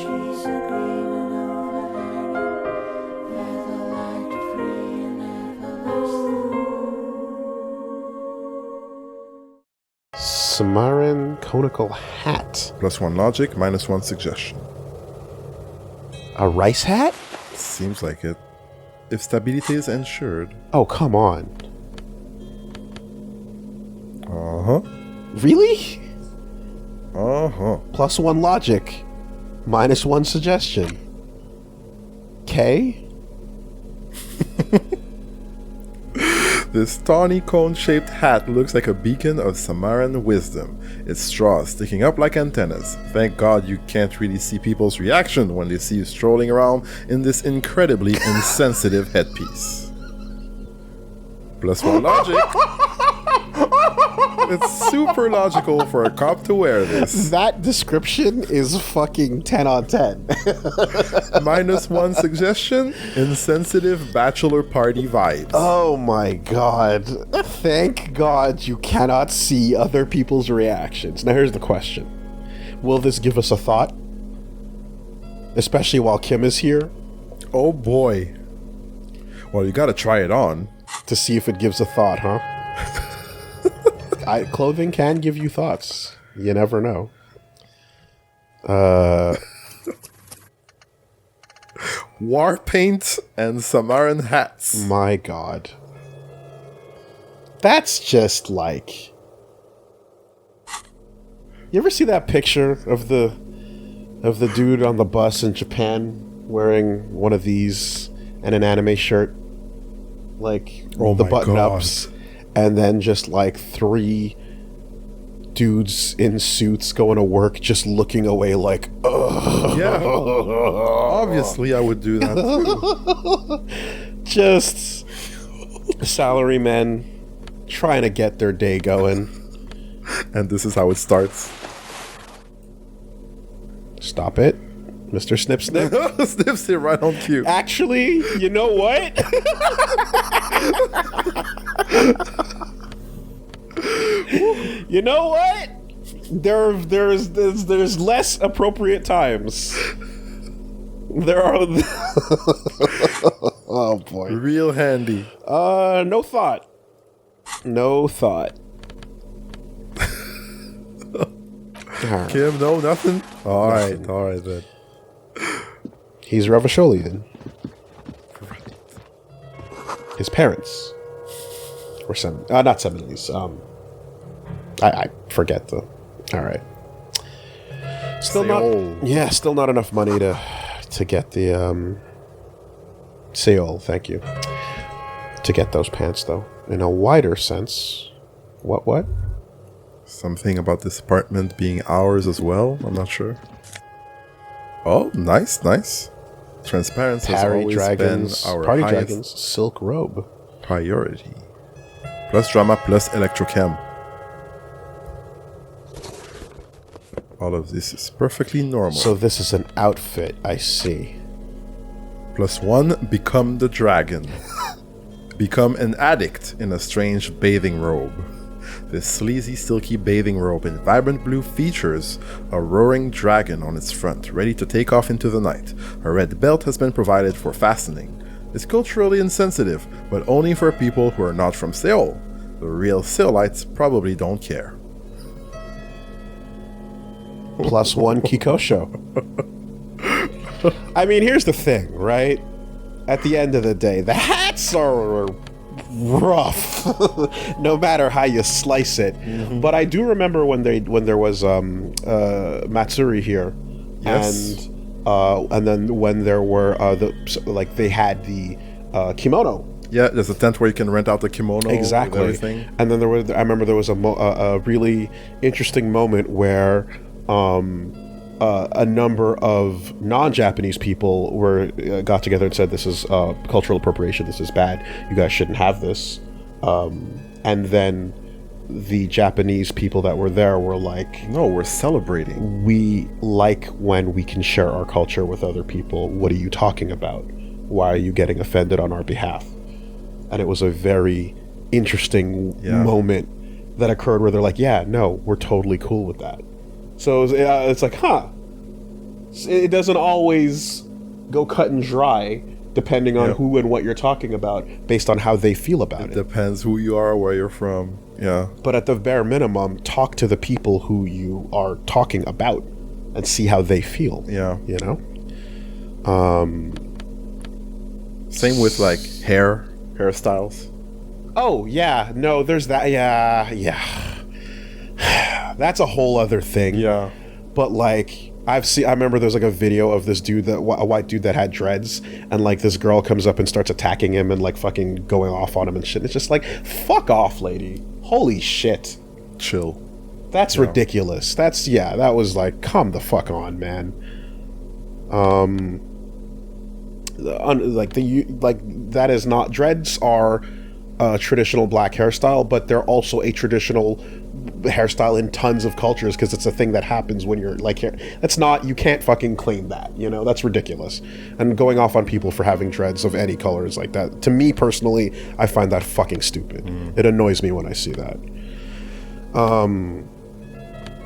trees are green and overhanging, feather light free and everlasting. Samaran conical hat. +1 logic, -1 suggestion. A rice hat? Seems like it. If Stabilité is ensured. Oh, come on. Uh-huh. Really? Uh-huh. +1 logic, -1 suggestion. K? This tawny cone-shaped hat looks like a beacon of Samaran wisdom. Its straws sticking up like antennas. Thank God you can't really see people's reaction when they see you strolling around in this incredibly insensitive headpiece. +1 logic. It's super logical for a cop to wear this. That description is fucking 10 on 10. -1 suggestion, insensitive bachelor party vibes. Oh my god. Thank God you cannot see other people's reactions. Now here's the question. Will this give us a thought? Especially while Kim is here? Oh boy. Well, you gotta try it on. To see if it gives a thought, huh? Clothing can give you thoughts. You never know. War paint and Samaran hats. My god. That's just like... You ever see that picture of the dude on the bus in Japan wearing one of these and an anime shirt? Like, oh the my button-ups. God. And then just like 3 dudes in suits going to work just looking away like, ugh. Yeah. Obviously, I would do that too. Just salarymen trying to get their day going. And this is how it starts. Stop it, Mr. Snip Snip. Snips it right on cue. Actually, you know what? You know what? There's less appropriate times. There are. Oh boy. Real handy. No thought. No thought. Kim, no, nothing? Alright then. He's Ravasholian. His parents were not 70s. I forget though. Alright. Still not enough money to get the Seoul, thank you. To get those pants though. In a wider sense. What? Something about this apartment being ours as well? I'm not sure. Oh, nice. Transparency has always been our Party highest Dragons silk robe. priority. Plus drama, plus electrochem. All of this is perfectly normal. So this is an outfit, I see. +1, become the dragon. Become an addict in a strange bathing robe. This sleazy, silky bathing robe in vibrant blue features a roaring dragon on its front, ready to take off into the night. A red belt has been provided for fastening. It's culturally insensitive, but only for people who are not from Seoul. The real Seoulites probably don't care. +1 Kikosho. I mean, here's the thing, right? At the end of the day, the hats are rough, no matter how you slice it. Mm-hmm. But I do remember when there was Matsuri here, yes. And then when there were they had the kimono. Yeah, there's a tent where you can rent out the kimono. Exactly. With everything. And then I remember there was a really interesting moment where a number of non-Japanese people got together and said, this is cultural appropriation, this is bad, you guys shouldn't have this. And then the Japanese people that were there were like, no, we're celebrating. We like when we can share our culture with other people. What are you talking about? Why are you getting offended on our behalf? And it was a very interesting moment that occurred where they're like, yeah, no, we're totally cool with that. So it's like, huh. It doesn't always go cut and dry, depending on who and what you're talking about, based on how they feel about it. Depends who you are, where you're from. Yeah. But at the bare minimum, talk to the people who you are talking about and see how they feel. Yeah. You know? Same with like hairstyles. Oh, yeah. No, there's that. Yeah. That's a whole other thing. Yeah. But like, I remember there's like a video of this dude, a white dude that had dreads, and like this girl comes up and starts attacking him and like fucking going off on him and shit. It's just like, fuck off, lady. Holy shit. Chill. That's ridiculous. That was like, come the fuck on, man. That is not, dreads are a traditional black hairstyle, but they're also a traditional hairstyle in tons of cultures because it's a thing that happens when you're like here. That's not, you can't fucking claim that, you know, that's ridiculous. And going off on people for having dreads of any color is like that. To me personally, I find that fucking stupid. It annoys me when I see that.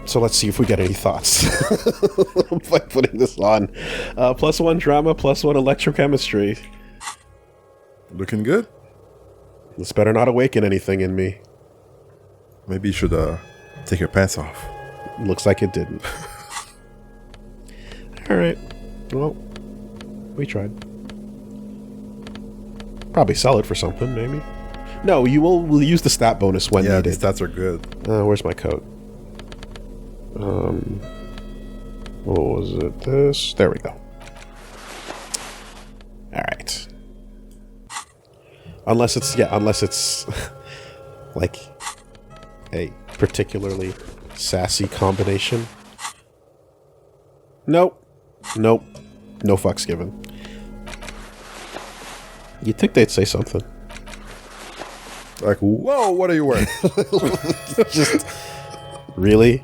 So let's see if we get any thoughts by putting this on. +1 drama, +1 electrochemistry. Looking good. This better not awaken anything in me. Maybe you should take your pants off. Looks like it didn't. Alright. Well, we tried. Probably sell it for something, maybe. No, we'll use the stat bonus when Yeah, needed. the stats are good. Where's my coat? What was it? This? There we go. Alright. Unless it's like a particularly sassy combination. Nope. No fucks given. You'd think they'd say something. Like, whoa, what are you wearing? Just really?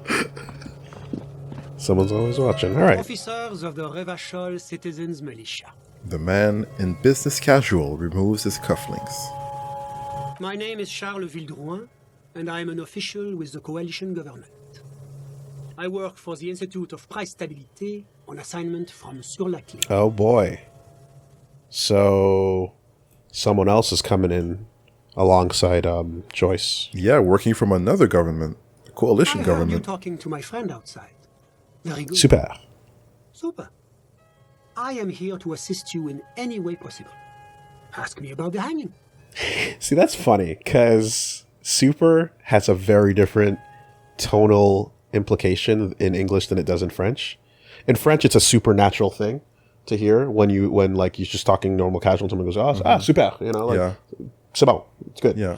Someone's always watching. All right. Officers of the Revachol Citizens Militia. The man in business casual removes his cufflinks. My name is Charles Vildrouin, and I am an official with the coalition government. I work for the Institute of Price Stabilité on assignment from Sur-la-Clé. Oh boy. So someone else is coming in alongside Joyce. Yeah, working from another government, a coalition I heard you government. talking to my friend outside. Very good. Super. Super. I am here to assist you in any way possible. Ask me about the hanging. See, that's funny because super has a very different tonal implication in English than it does in French. In French, it's a supernatural thing to hear when like you're just talking normal casual. Someone goes, "Oh, super," you know, like, Yeah. c'est bon, it's good. Yeah.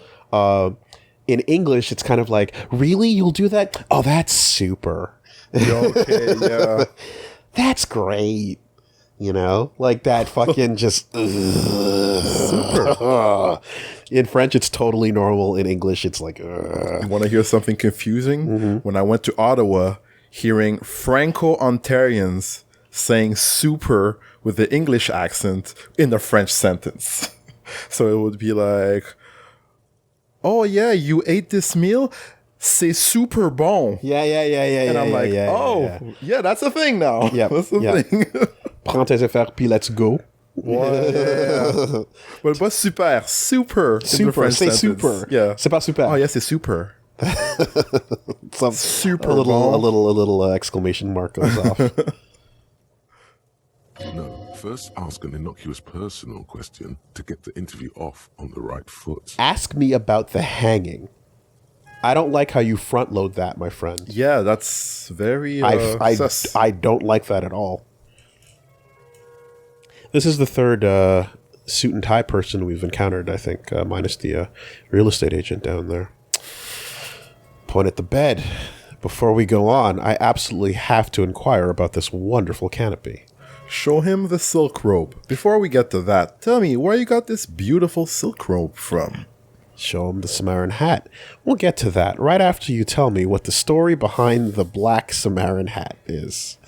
In English, it's kind of like, really, you'll do that? Oh, that's super. Okay, yeah. That's great. You know, like that fucking just super. In French, it's totally normal. In English, it's like. You want to hear something confusing? When I went to Ottawa, hearing Franco-Ontarians saying super with the English accent in the French sentence. So it would be like, oh yeah, you ate this meal? C'est super bon. Yeah. And I'm like, yeah, that's a thing now. Yep, That's a thing. Prends tes affaires, puis let's go. Yeah. But pas super. Super. in the Super, French say sentence. super. Yeah. C'est pas super. Oh, yeah, c'est super. Super a bon. little exclamation mark goes off. No, first ask an innocuous personal question to get the interview off on the right foot. Ask me about the hanging. I don't like how you front load that, my friend. Yeah, that's very sus. I don't like that at all. This is the third suit and tie person we've encountered, I think, minus the real estate agent down there. Point at the bed. Before we go on, I absolutely have to inquire about this wonderful canopy. Show him the silk robe. Before we get to that, tell me where you got this beautiful silk robe from. Show him the Samaran hat. We'll get to that right after you tell me what the story behind the black Samaran hat is.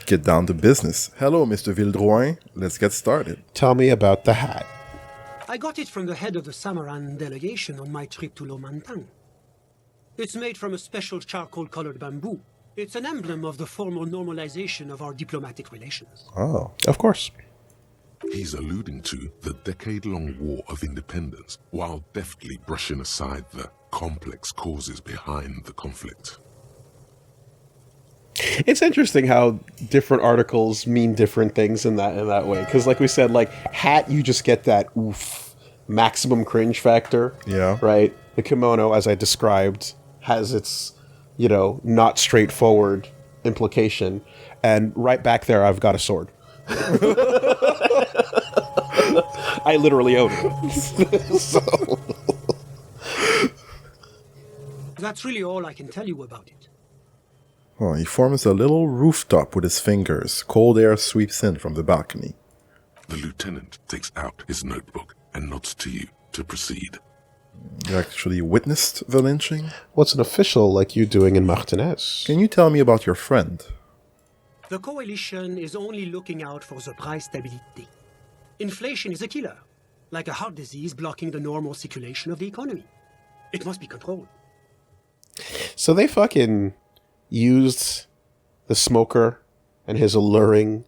Get down to business. Hello, Mr. Vildrouin. Let's get started. Tell me about the hat. I got it from the head of the Samaran delegation on my trip to Lomantan. It's made from a special charcoal-colored bamboo, It's an emblem of the formal normalization of our diplomatic relations. Oh. Of course. He's alluding to the decade-long War of Independence, while deftly brushing aside the complex causes behind the conflict. It's interesting how different articles mean different things in that way. Because, like we said, like hat, you just get that oof, maximum cringe factor. Yeah. Right. The kimono, as I described, has its, not straightforward implication. And right back there, I've got a sword. I literally own it. So. That's really all I can tell you about it. Oh, he forms a little rooftop with his fingers. Cold air sweeps in from the balcony. The lieutenant takes out his notebook and nods to you to proceed. You actually witnessed the lynching? What's an official like you doing in Martinez? Can you tell me about your friend? The coalition is only looking out for the price stability. Inflation is a killer, like a heart disease blocking the normal circulation of the economy. It must be controlled. So they fucking used the smoker and his alluring,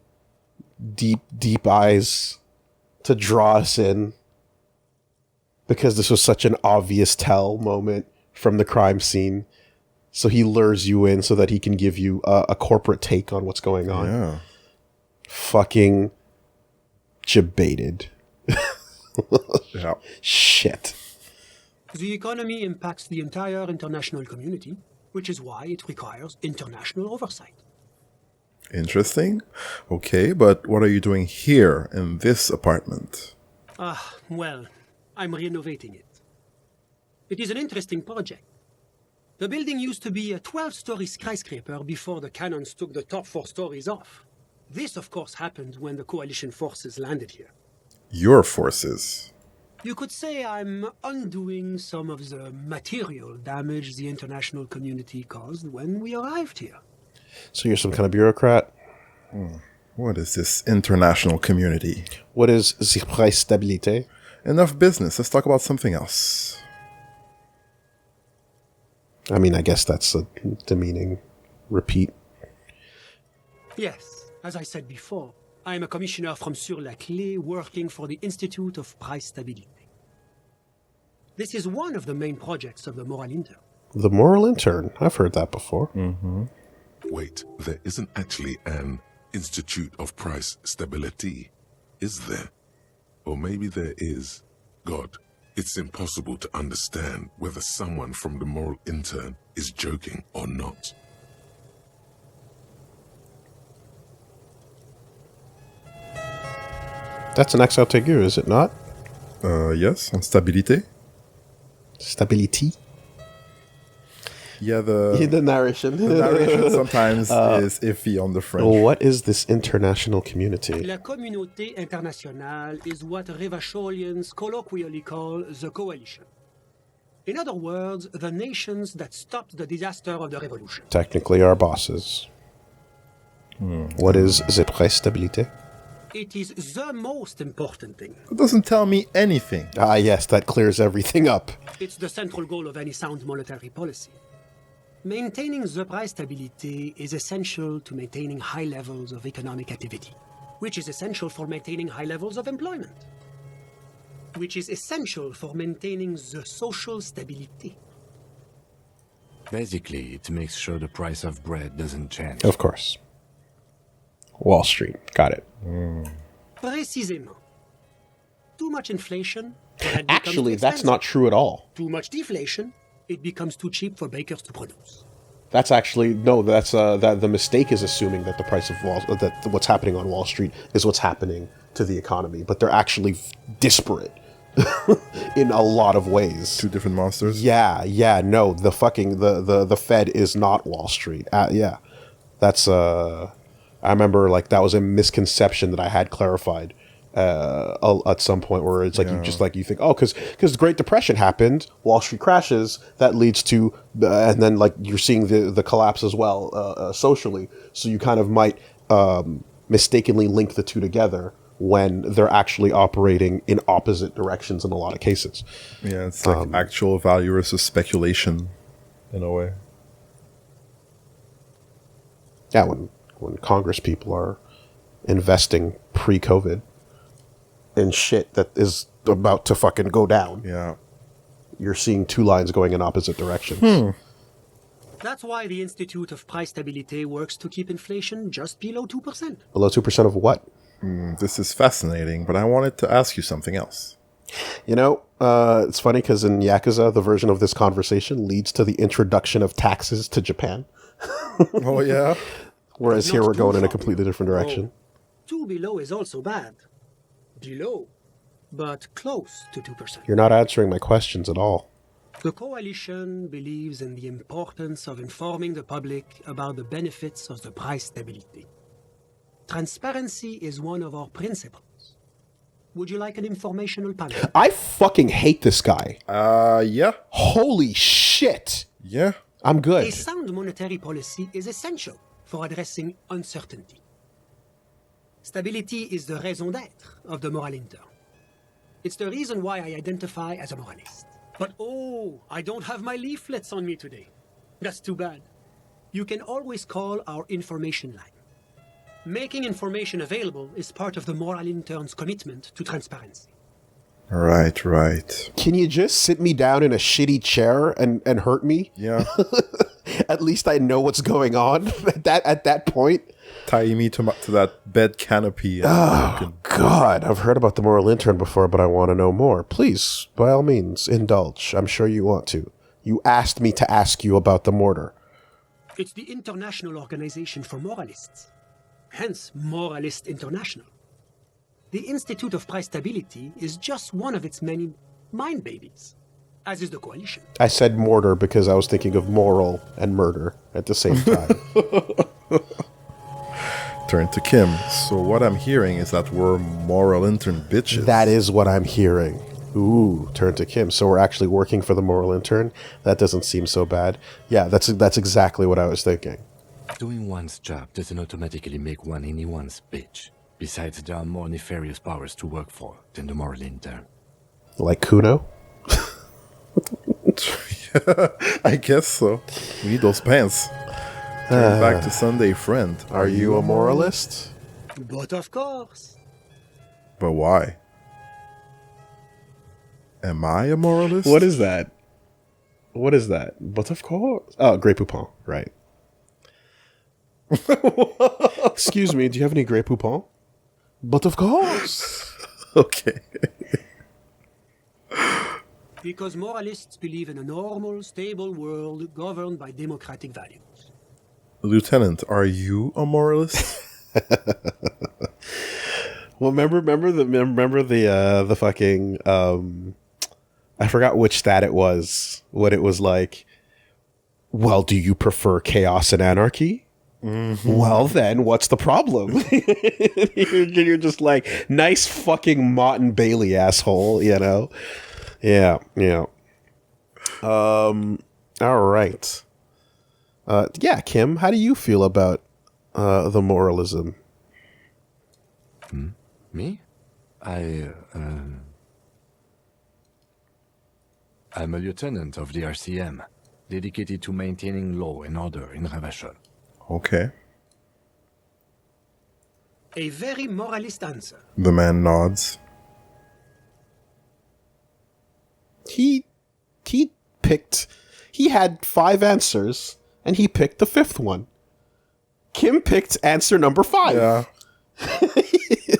deep eyes to draw us in because this was such an obvious tell moment from the crime scene. So he lures you in so that he can give you a corporate take on what's going on. Yeah. Fucking jebaited. Yeah. Shit. The economy impacts the entire international community, which is why it requires international oversight. Interesting. Okay, but what are you doing here in this apartment? Well, I'm renovating it. It is an interesting project. The building used to be a 12-story skyscraper before the cannons took the top 4 stories off. This, of course, happened when the coalition forces landed here. Your forces. You could say I'm undoing some of the material damage the international community caused when we arrived here. So you're some kind of bureaucrat? What is this international community? What is the price stabilité? Enough business. Let's talk about something else. I mean, I guess that's a demeaning repeat. Yes, as I said before, I am a commissioner from Sur-la-Clé working for the Institute of Price Stabilité. This is one of the main projects of the Moral Intern. The moral intern. I've heard that before. Wait, there isn't actually an Institute of Price Stability, is there? Or maybe there is. God, it's impossible to understand whether someone from the Moral Intern is joking or not. That's an accent aigu, is it not? Yes, on Stabilité. Stability? Yeah, The narration. the narration sometimes is iffy on the French. What is this international community? La communauté internationale is what Revacholians colloquially call the coalition. In other words, the nations that stopped the disaster of the revolution. Technically our bosses. What is the price stabilité? It is the most important thing. It doesn't tell me anything. Ah, yes, that clears everything up. It's the central goal of any sound monetary policy. Maintaining the price stability is essential to maintaining high levels of economic activity, which is essential for maintaining high levels of employment, which is essential for maintaining the social stability. Basically, it makes sure the price of bread doesn't change. Of course. Wall Street. Got it. Précisément. Too much inflation, bread becomes Actually, too that's expensive. not true at all. Too much deflation, it becomes too cheap for bakers to produce. That's actually no. That's that the mistake is assuming that the price of that what's happening on Wall Street is what's happening to the economy, but they're actually disparate in a lot of ways. Two different monsters. Yeah. No, the fucking the Fed is not Wall Street. Yeah, that's I remember like that was a misconception that I had clarified at some point where it's like you think because the Great Depression happened, Wall Street crashes, that leads to and then like you're seeing the collapse as well socially, so you kind of might mistakenly link the two together when they're actually operating in opposite directions in a lot of cases. Yeah, it's like actual value versus speculation in a way. Yeah, when Congress people are investing pre-COVID in shit that is about to fucking go down, Yeah. you're seeing two lines going in opposite directions. That's why the Institute of Price Stabilité works to keep inflation just below 2%. Below 2% of what? This is fascinating, but I wanted to ask you something else. You know, it's funny because in Yakuza, the version of this conversation leads to the introduction of taxes to Japan. Oh, yeah? Whereas Not here we're too going in a far completely below. different direction. No. 2 below is also bad. Below, but close to 2%. You're not answering my questions at all. The coalition believes in the importance of informing the public about the benefits of the price stability. Transparency is one of our principles. Would you like an informational panel? I fucking hate this guy. Yeah. Holy shit. Yeah. I'm A good. sound monetary policy is essential for addressing uncertainty. Stability is the raison d'être of the moral intern. It's the reason why I identify as a moralist. But oh, I don't have my leaflets on me today. That's too bad. You can always call our information line. Making information available is part of the moral intern's commitment to transparency. Right, right. Can you just sit me down in a shitty chair and hurt me? Yeah. At least I know what's going on at that point. Tie me to that bed canopy. And God, I've heard about the moral intern before, but I want to know more. Please, by all means, indulge. I'm sure you want to. You asked me to ask you about the mortar. It's the International Organization for Moralists, hence Moralist International. The Institute of Price Stability is just one of its many mind babies, as is the coalition. I said mortar because I was thinking of moral and murder at the same time. turn to Kim. So what I'm hearing is that we're moral intern bitches. That is what I'm hearing. Ooh, turn to Kim. So we're actually working for the moral intern? That doesn't seem so bad. Yeah, that's exactly what I was thinking. Doing one's job doesn't automatically make one anyone's bitch. Besides, there are more nefarious powers to work for than the moral intern. Like Kuno? I guess so. We need those pants. Turn back to Sunday friend. Are you a moralist? But of course. But why? Am I a moralist? What is that? What is that? But of course. Oh, Grey Poupon, right. Excuse me, do you have any Grey Poupon? But of course. Okay. Because moralists believe in a normal, stable world governed by democratic values. Lieutenant, are you a moralist? Well, remember the fucking I forgot which stat it was. What it was like. Well, do you prefer chaos and anarchy? Mm-hmm. Well, then, what's the problem? You're just like, nice fucking Mott and Bailey asshole, you know? Yeah. All right. Yeah, Kim, how do you feel about the moralism? Me? I'm a lieutenant of the RCM, dedicated to maintaining law and order in Ravachol. Okay. A very moralist answer. The man nods. He had 5 answers, and he picked the 5th one. Kim picked answer number 5. Yeah.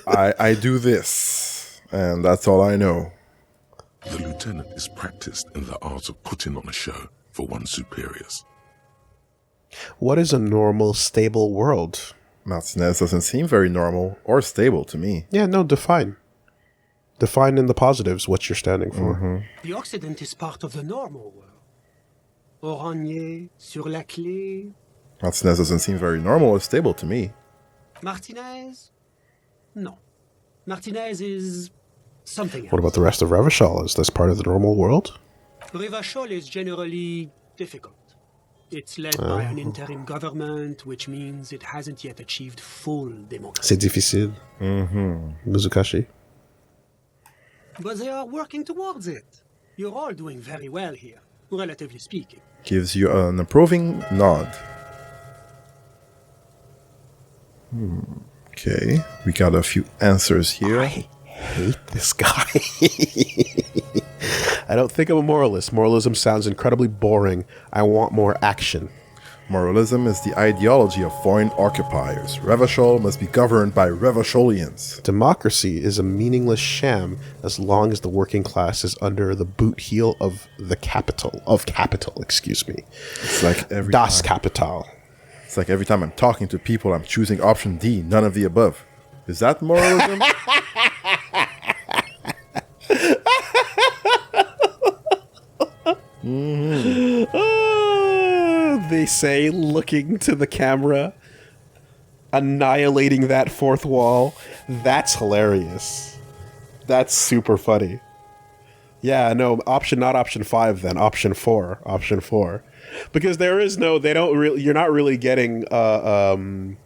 I do this, and that's all I know. The lieutenant is practiced in the art of putting on a show for one's superiors. What is a normal, stable world? Martinez doesn't seem very normal or stable to me. Yeah, no, define. Define in the positives what you're standing for. Mm-hmm. The Occident is part of the normal world. Oranje, sur la clé. Martinez doesn't seem very normal or stable to me. Martinez? No. Martinez is something else. What about the rest of Revachol? Is this part of the normal world? Revachol is generally difficult. It's led by an interim government, which means it hasn't yet achieved full democracy. C'est difficile. Muzukashi. But they are working towards it. You're all doing very well here, relatively speaking. Gives you an approving nod. Okay, we got a few answers here. I hate this guy. I don't think I'm a moralist. Moralism sounds incredibly boring. I want more action. Moralism is the ideology of foreign occupiers. Revachol must be governed by Revacholians. Democracy is a meaningless sham as long as the working class is under the boot heel of the capital. Excuse me. It's like every Das time. Kapital. It's like every time I'm talking to people, I'm choosing option D, none of the above. Is that moralism? They say, looking to the camera, annihilating that fourth wall. That's hilarious. That's super funny. Yeah, no, not option 5 then, option 4. Because there is no, they don't really, you're not really getting the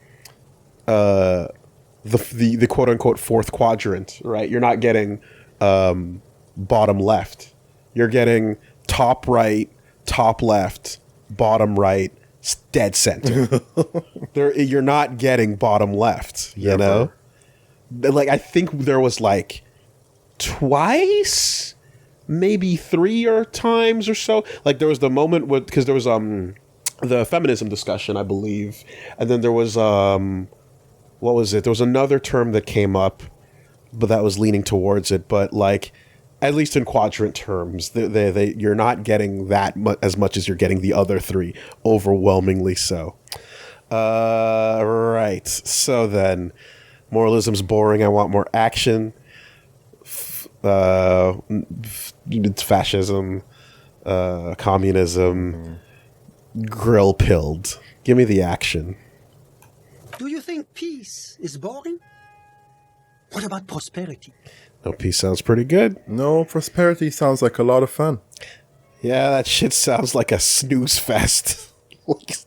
quote unquote fourth quadrant, right? You're not getting bottom left. You're getting top right, top left, bottom right, dead center. You're not getting bottom left, you know? Like, I think there was like twice, maybe 3 times or so. Like, there was the moment because there was the feminism discussion, I believe, and then there was what was it? There was another term that came up, but that was leaning towards it. But like, at least in quadrant terms, you're not getting that as much as you're getting the other 3, overwhelmingly so. Right. So then, moralism's boring. I want more action. Fascism, communism, grill pilled. Give me the action. Do you think peace is boring? What about prosperity? No, peace sounds pretty good. No, prosperity sounds like a lot of fun. Yeah, that shit sounds like a snooze fest. What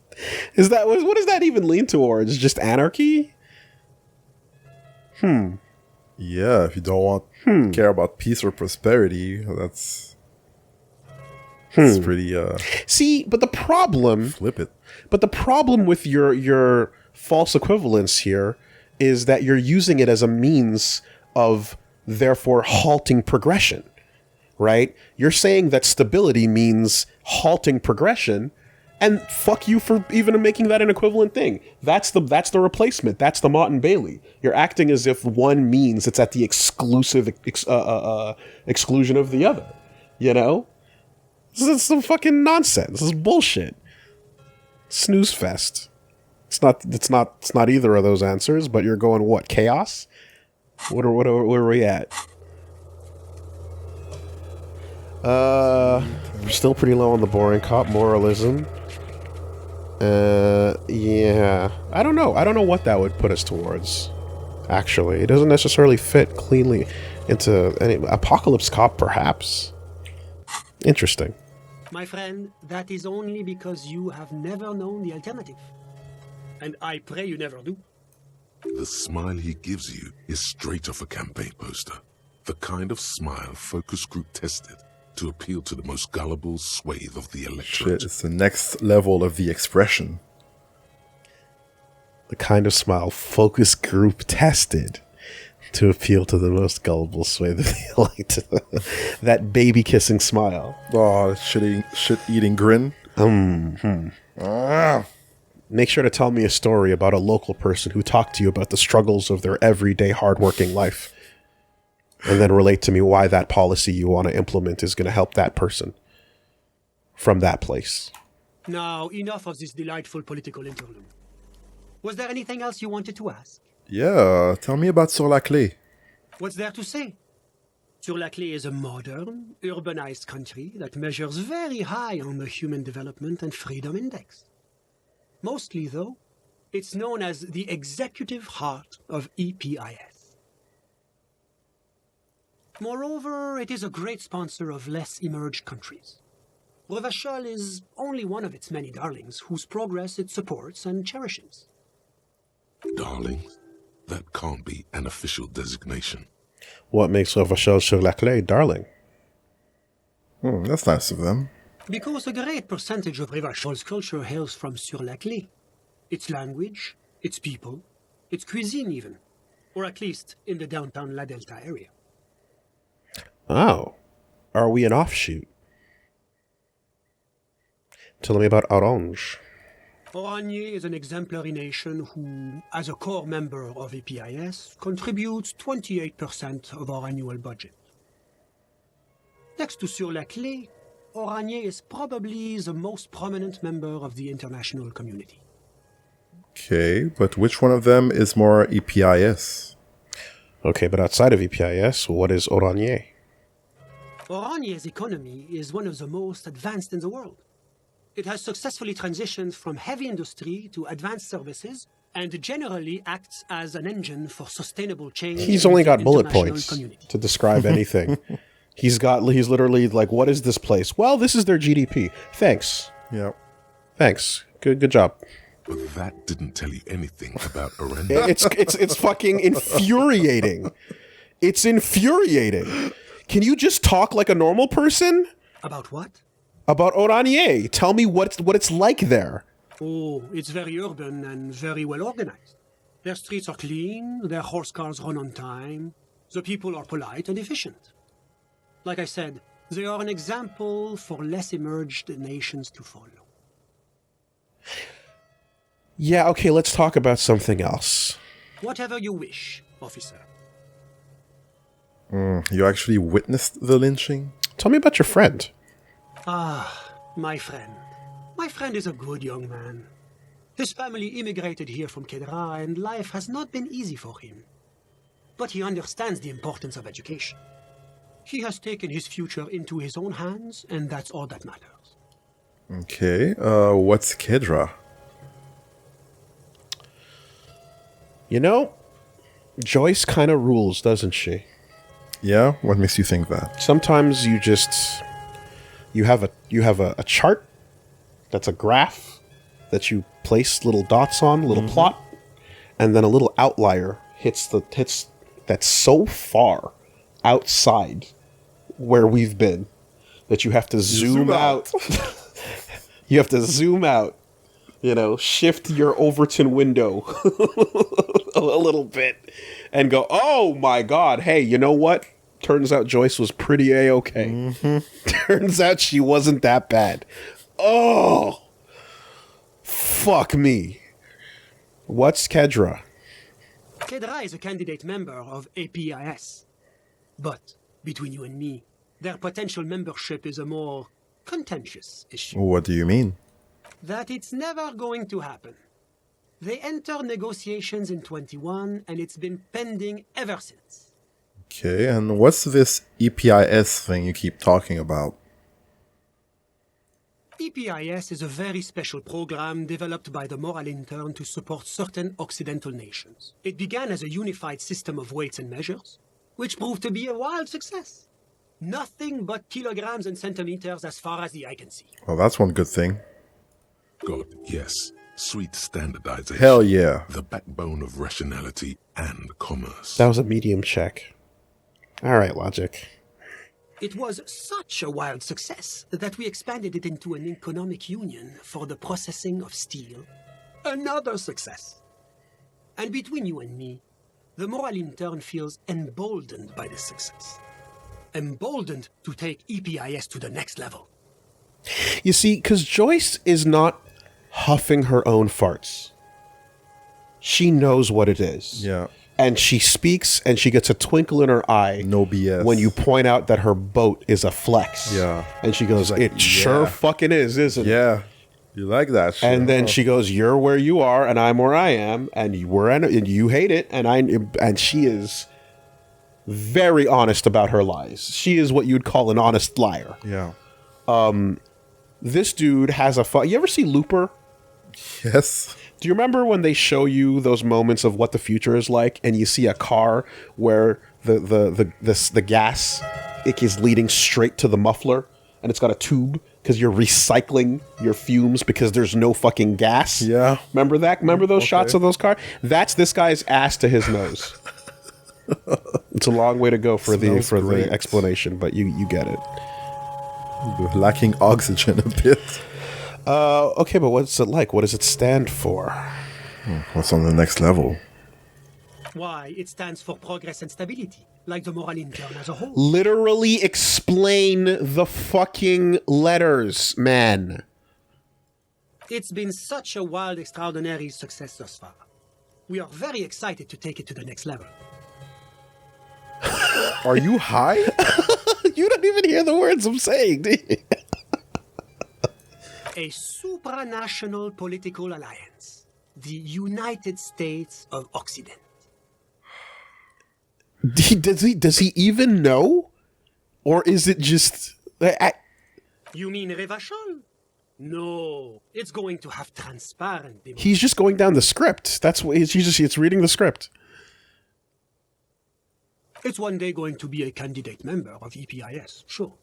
does that even lean towards? Just anarchy? Yeah, if you don't want care about peace or prosperity, that's pretty See, but the problem flip it. But the problem with your false equivalence here is that you're using it as a means of therefore halting progression, right? You're saying that stability means halting progression, and fuck you for even making that an equivalent thing. That's the replacement. That's the Mott and Bailey. You're acting as if one means it's at the exclusive exclusion of the other. You know? This is some fucking nonsense. This is bullshit. Snooze fest. It's not either of those answers, but you're going what? Chaos? Where are we at? We're still pretty low on the boring cop moralism. Yeah. I don't know what that would put us towards. Actually, it doesn't necessarily fit cleanly into any apocalypse cop, perhaps. Interesting. My friend, that is only because you have never known the alternative. And I pray you never do. The smile he gives you is straight off a campaign poster. The kind of smile focus group tested to appeal to the most gullible swathe of the electorate. Shit, it's the next level of the expression. The kind of smile focus group tested to appeal to the most gullible swathe of the electorate. That baby kissing smile. Oh, shit eating grin. Make sure to tell me a story about a local person who talked to you about the struggles of their everyday hardworking life. And then relate to me why that policy you want to implement is going to help that person from that place. Now, enough of this delightful political interlude. Was there anything else you wanted to ask? Yeah, tell me about Sur la Clé. What's there to say? Sur la Clé is a modern, urbanized country that measures very high on the Human Development and Freedom Index. Mostly, though, it's known as the executive heart of EPIS. Moreover, it is a great sponsor of less emerged countries. Revachol is only one of its many darlings whose progress it supports and cherishes. Darling, that can't be an official designation. What makes Revachol sur la Clé darling? That's nice of them. Because a great percentage of Revachol's culture hails from Sur la Clé. Its language, its people, its cuisine even. Or at least in the downtown La Delta area. Oh. Are we an offshoot? Tell me about Orange. Oranje is an exemplary nation who, as a core member of APIS, contributes 28% of our annual budget. Next to Sur-la-Clé, Oranje is probably the most prominent member of the international community. Okay, but which one of them is more EPIS? Okay, but outside of EPIS, what is Oranje? Oranje's economy is one of the most advanced in the world. It has successfully transitioned from heavy industry to advanced services and generally acts as an engine for sustainable change. He's in only the got bullet international points community. to describe anything. He's literally like, what is this place? Well, this is their GDP. Thanks. Yeah. Thanks. Good job. But that didn't tell you anything about Orange. It's fucking infuriating. It's infuriating. Can you just talk like a normal person? About what? About Oranje. Tell me what it's like there. Oh, it's very urban and very well organized. Their streets are clean, their horse cars run on time, the people are polite and efficient. Like I said, they are an example for less emerged nations to follow. Yeah, okay, let's talk about something else. Whatever you wish, officer. You actually witnessed the lynching? Tell me about your friend. Ah, my friend. My friend is a good young man. His family immigrated here from Kedra and life has not been easy for him. But he understands the importance of education. He has taken his future into his own hands and that's all that matters. Okay, what's Kedra? You know, Joyce kind of rules, doesn't she? Yeah? What makes you think that? Sometimes you have a chart that's a graph that you place little dots on, little plot, and then a little outlier hits that's so far outside where we've been that you have to zoom out. You have to zoom out. Shift your Overton window a little bit and go, oh my God, hey, you know what? Turns out Joyce was pretty A-okay. Turns out she wasn't that bad. Oh, fuck me. What's Kedra? Kedra is a candidate member of APIS. But, between you and me, their potential membership is a more contentious issue. What do you mean? That it's never going to happen. They enter negotiations in 21 and it's been pending ever since. Okay, and what's this EPIS thing you keep talking about? EPIS is a very special program developed by the Moral Intern to support certain Occidental nations. It began as a unified system of weights and measures, which proved to be a wild success. Nothing but kilograms and centimeters as far as the eye can see. Well, that's one good thing. God, yes. Sweet standardization. Hell yeah. The backbone of rationality and commerce. That was a medium check. All right, logic. It was such a wild success that we expanded it into an economic union for the processing of steel. Another success. And between you and me, the Moral Intern feels emboldened by this success. Emboldened to take EPIS to the next level. You see, because Joyce is not huffing her own farts. She knows what it is. Yeah. And she speaks and she gets a twinkle in her eye. No BS. When you point out that her boat is a flex. Yeah. And she goes, it sure fucking is, isn't it? Yeah. You like that shit. And then she goes, you're where you are and I'm where I am and you hate it and she is very honest about her lies. She is what you'd call an honest liar. Yeah. This dude has you ever see Looper? Yes. Do you remember when they show you those moments of what the future is like and you see a car where the gas is leading straight to the muffler and it's got a tube because you're recycling your fumes because there's no fucking gas? Yeah. Remember that? Remember those shots of those cars? That's this guy's ass to his nose. It's a long way to go for the explanation, but you get it. Lacking oxygen a bit. Okay, but what's it like? What does it stand for? What's on the next level? Why, it stands for progress and stability, like the moral intern as a whole. Literally explain the fucking letters, man. It's been such a wild, extraordinary success thus far. We are very excited to take it to the next level. Are you high? You don't even hear the words I'm saying, do you? A supranational political alliance. The United States of Occident. Does he even know? Or is it just... You mean Revachol? No, it's going to have transparent democracy. He's just going down the script. That's what it's reading the script. It's one day going to be a candidate member of EPIS, sure.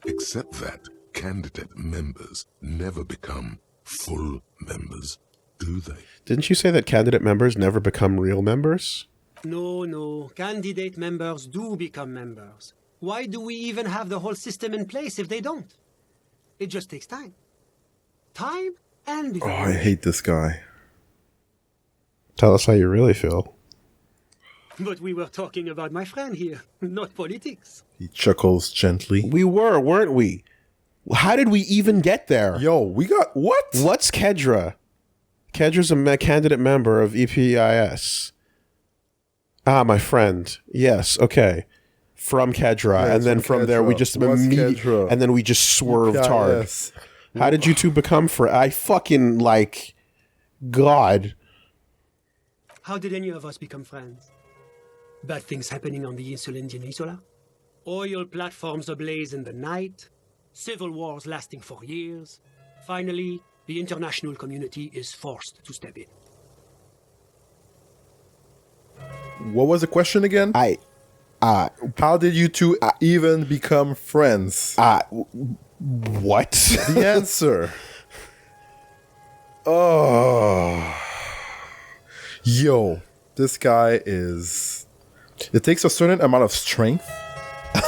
Except that candidate members never become full members, do they? Didn't you say that candidate members never become real members? No, candidate members do become members. Why do we even have the whole system in place if they don't? It just takes time. Time and... Oh, I hate this guy. Tell us how you really feel. But we were talking about my friend here, not politics. He chuckles gently. We were, weren't we? How did we even get there? Yo, we got what? What's Kedra? Kedra's a candidate member of EPIS. Ah, my friend. Yes, okay. From Kedra. Yeah, and then from there we Kedra. just What's immediately... Kedra? And then we just swerved hard. Yes. How did you two become friends? I fucking, like... God. How did any of us become friends? Bad things happening on the Insulindian Isola? Oil platforms ablaze in the night? Civil wars lasting for years? Finally, the international community is forced to step in. What was the question again? How did you two even become friends? What? The answer. Oh. Yo, this guy is... It takes a certain amount of strength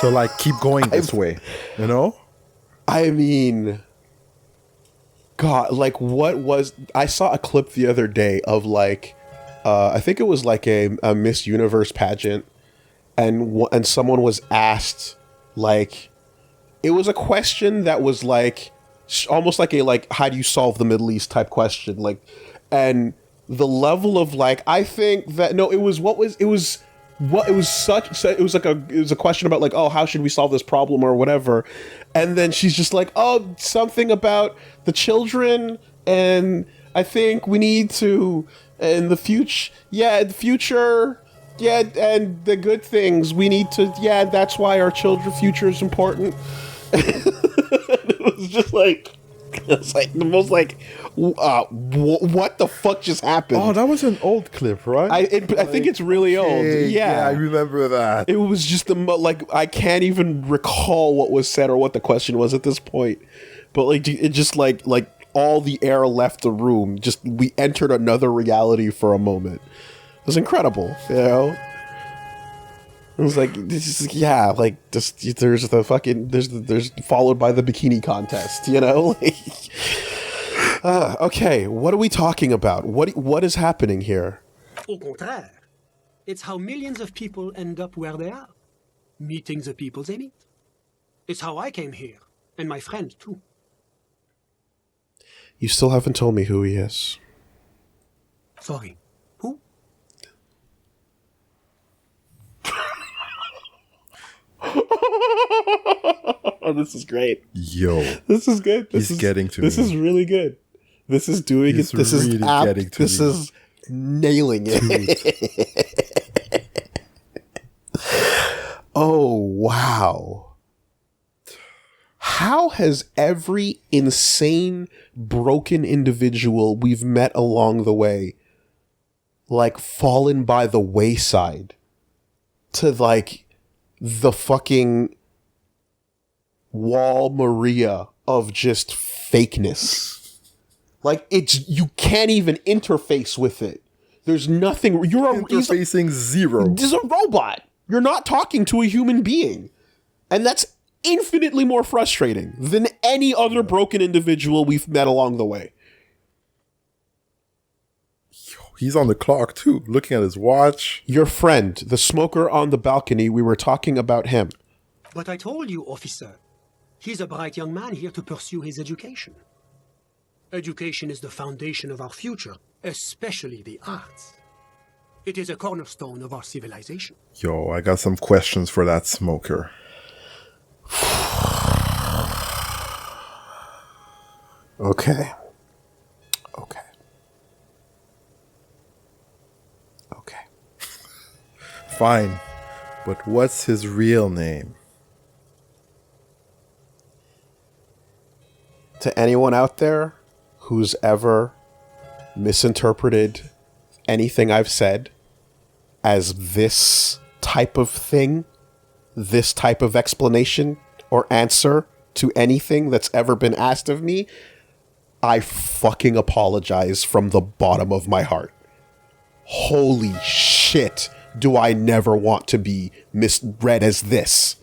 to, like, keep going this way, you know? I mean... God, like, what was... I saw a clip the other day of, like... I think it was, like, a Miss Universe pageant, and someone was asked, like... It was a question that was, like... Almost like a, like, how do you solve the Middle East type question, like... And the level of, like... I think that... No, it was a question about, like, oh, how should we solve this problem or whatever, and then she's just like, oh, something about the children, and I think we need to, in the future, and the good things we need to, that's why our children's future is important. It was just like, it's like the most like, what the fuck just happened? Oh, that was an old clip, right? I think it's really old. Yeah, I remember that. It was just like, I can't even recall what was said or what the question was at this point. But like, it just like all the air left the room. Just we entered another reality for a moment. It was incredible, you know. It was like, this is, yeah, like just there's the fucking there's followed by the bikini contest, you know. Okay, what are we talking about? What is happening here? Au contraire, it's how millions of people end up where they are, meeting the people they meet. It's how I came here, and my friend too. You still haven't told me who he is. Sorry, who? Oh, this is great. Yo, This is good. He's getting to me. This is really good. This is doing He's it. This really is apt. getting to This me. is nailing it. Oh, wow. How has every insane, broken individual we've met along the way, like, fallen by the wayside to, like, the fucking Wall Maria of just fakeness? Like, you can't even interface with it. There's nothing. interfacing zero. This is a robot. You're not talking to a human being. And that's infinitely more frustrating than any other broken individual we've met along the way. He's on the clock too, looking at his watch. Your friend, the smoker on the balcony, we were talking about him. But I told you, officer, he's a bright young man here to pursue his education. Education is the foundation of our future, especially the arts. It is a cornerstone of our civilization. Yo, I got some questions for that smoker. Okay. Fine, but what's his real name? To anyone out there who's ever misinterpreted anything I've said as this type of thing, this type of explanation or answer to anything that's ever been asked of me, I fucking apologize from the bottom of my heart. Holy shit, do I never want to be misread as this.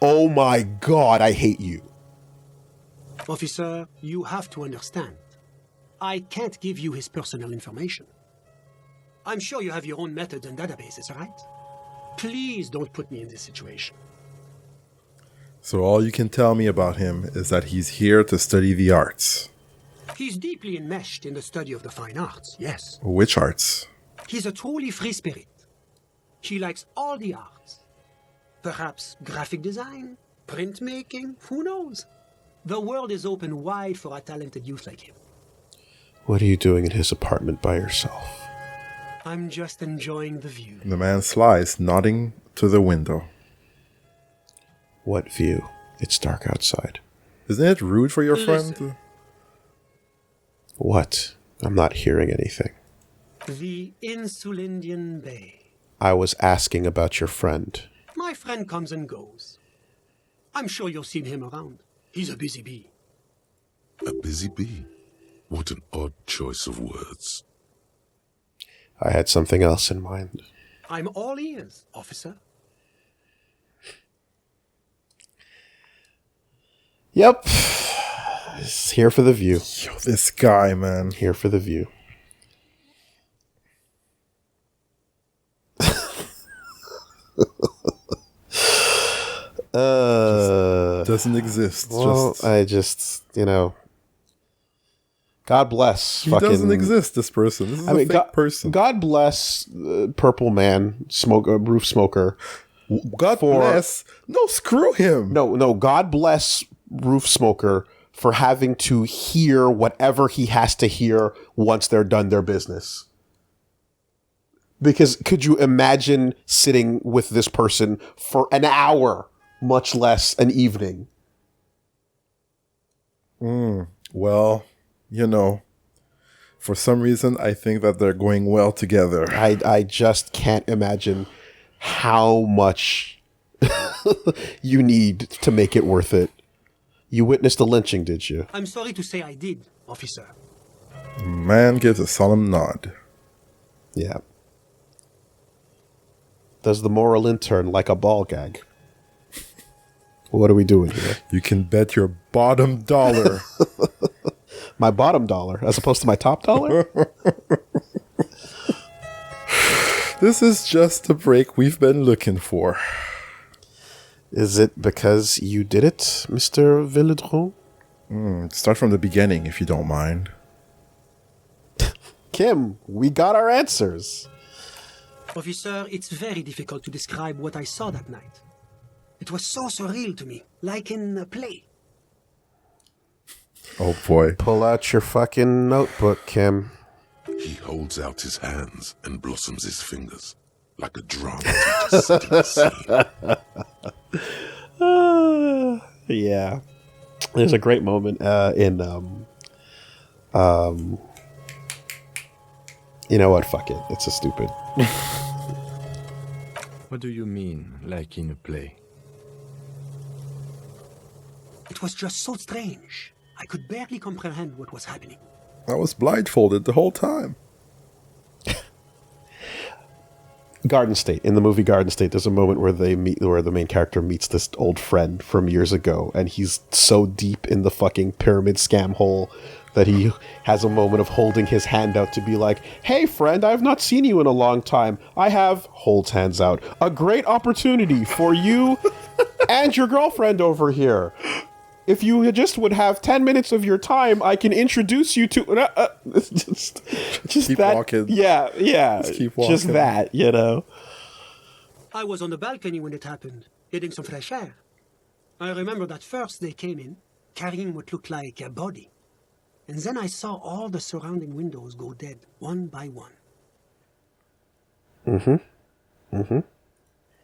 Oh my god, I hate you. Officer, you have to understand. I can't give you his personal information. I'm sure you have your own methods and databases, right? Please don't put me in this situation. So all you can tell me about him is that he's here to study the arts. He's deeply enmeshed in the study of the fine arts, yes. Which arts? He's a truly free spirit. He likes all the arts. Perhaps graphic design, printmaking, who knows? The world is open wide for a talented youth like him. What are you doing in his apartment by yourself? I'm just enjoying the view. The man slides, nodding to the window. What view? It's dark outside. Isn't it rude for your Listen. friend? What? I'm not hearing anything. The Insulindian Bay. I was asking about your friend. My friend comes and goes. I'm sure you've seen him around. He's a busy bee. A busy bee? What an odd choice of words. I had something else in mind. I'm all ears, officer. Yep. It's here for the view. Yo, this guy, man. Here for the view. Doesn't exist. Well, Just I just, God bless. he doesn't exist. This person. This is a fake person. God bless Purple Man, roof smoker. God bless. No, screw him. No. God bless roof smoker for having to hear whatever he has to hear once they're done their business. Because could you imagine sitting with this person for an hour, much less an evening? Well, for some reason, I think that they're going well together. I just can't imagine how much you need to make it worth it. You witnessed the lynching, did you? I'm sorry to say I did, officer. Man gives a solemn nod. Yeah. Does the moral intern like a ball gag? What are we doing here? You can bet your bottom dollar. My bottom dollar as opposed to my top dollar? This is just the break we've been looking for. Is it because you did it, Mr. Villedron? Start from the beginning, if you don't mind. Kim, we got our answers. Officer, it's very difficult to describe what I saw that night. It was so surreal to me, like in a play. Oh boy. Pull out your fucking notebook, Kim. He holds out his hands and blossoms his fingers like a drama teacher setting the scene. Yeah. There's a great moment in you know what, fuck it. It's a stupid. What do you mean, like in a play? It was just so strange. I could barely comprehend what was happening. I was blindfolded the whole time. Garden State. In the movie Garden State, there's a moment where where the main character meets this old friend from years ago, and he's so deep in the fucking pyramid scam hole that he has a moment of holding his hand out to be like, hey friend, I've not seen you in a long time. I have, holds hands out, a great opportunity for you and your girlfriend over here. If you just would have 10 minutes of your time, I can introduce you to... just Keep that. walking. Yeah. Just keep walking. Just that, you know. I was on the balcony when it happened, getting some fresh air. I remember that first they came in, carrying what looked like a body. And then I saw all the surrounding windows go dead, one by one.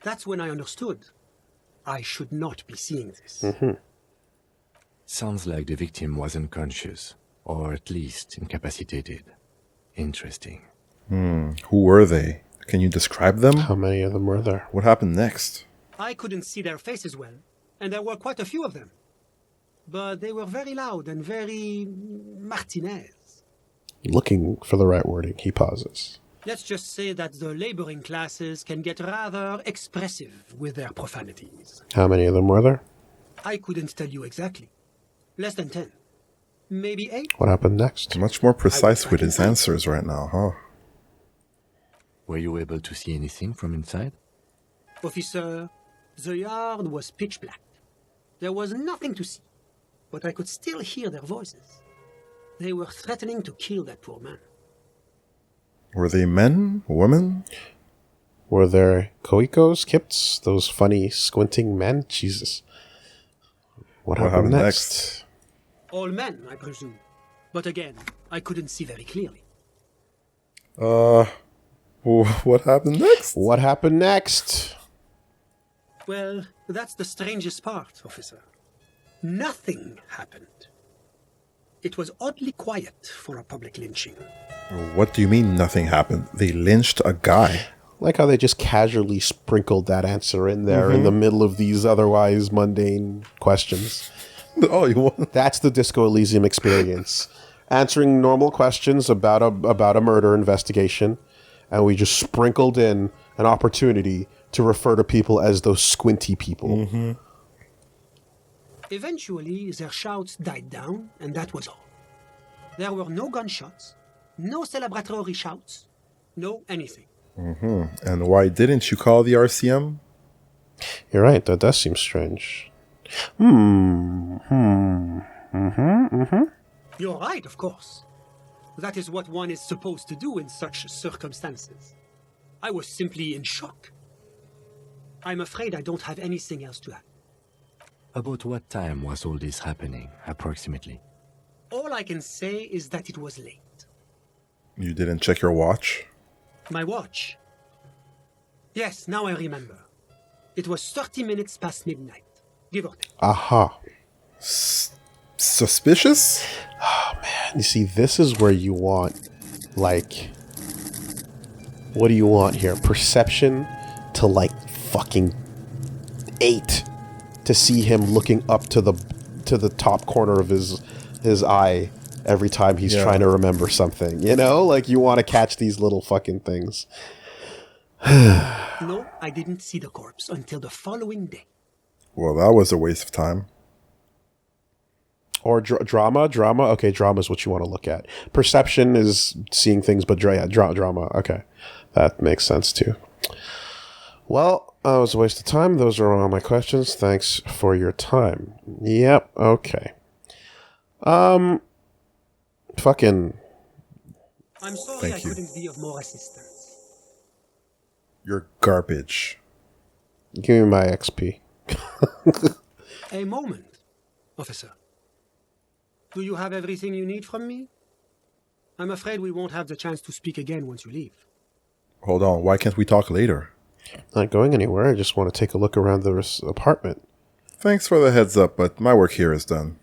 That's when I understood. I should not be seeing this. Sounds like the victim was unconscious, or at least incapacitated. Interesting. Who were they? Can you describe them? How many of them were there? What happened next? I couldn't see their faces well, and there were quite a few of them. But they were very loud and very Martinez. Looking for the right wording, he pauses. Let's just say that the laboring classes can get rather expressive with their profanities. How many of them were there? I couldn't tell you exactly. Less than 10. Maybe 8? What happened next? Much more precise with his answers right now, huh? Were you able to see anything from inside? Officer, the yard was pitch black. There was nothing to see, but I could still hear their voices. They were threatening to kill that poor man. Were they men? Women? Were there Koikos, Kipts, those funny squinting men? Jesus. What happened next? All men, I presume. But again, I couldn't see very clearly. What happened next? What happened next? Well, that's the strangest part, officer. Nothing happened. It was oddly quiet for a public lynching. What do you mean nothing happened? They lynched a guy. Like how they just casually sprinkled that answer in there in the middle of these otherwise mundane questions. Oh, you want? That's the Disco Elysium experience. Answering normal questions about a murder investigation, and we just sprinkled in an opportunity to refer to people as those squinty people. Eventually, their shouts died down, and that was all. There were no gunshots, no celebratory shouts, no anything. And why didn't you call the RCM? You're right, that does seem strange. You're right, of course. That is what one is supposed to do in such circumstances. I was simply in shock. I'm afraid I don't have anything else to add. About what time was all this happening, approximately? All I can say is that it was late. You didn't check your watch? My watch. Yes, now I remember. It was 30 minutes past midnight, give or take. Aha. Suspicious? Oh, man. You see, this is where you want, like... What do you want here? Perception to, like, fucking 8. To see him looking up to the top corner of his eye every time he's trying to remember something. You know? Like, you want to catch these little fucking things. No, I didn't see the corpse until the following day. Well, that was a waste of time. Or drama. Okay, drama is what you want to look at. Perception is seeing things, but drama. Okay, that makes sense too. Well, that was a waste of time. Those are all my questions. Thanks for your time. Yep. Okay. Fucking. I'm sorry Thank I you. couldn't be of more assistance. You're garbage. Give me my XP. A moment, officer. Do you have everything you need from me? I'm afraid we won't have the chance to speak again once you leave. Hold on, why can't we talk later? Not going anywhere. I just want to take a look around the apartment. Thanks for the heads up, but my work here is done.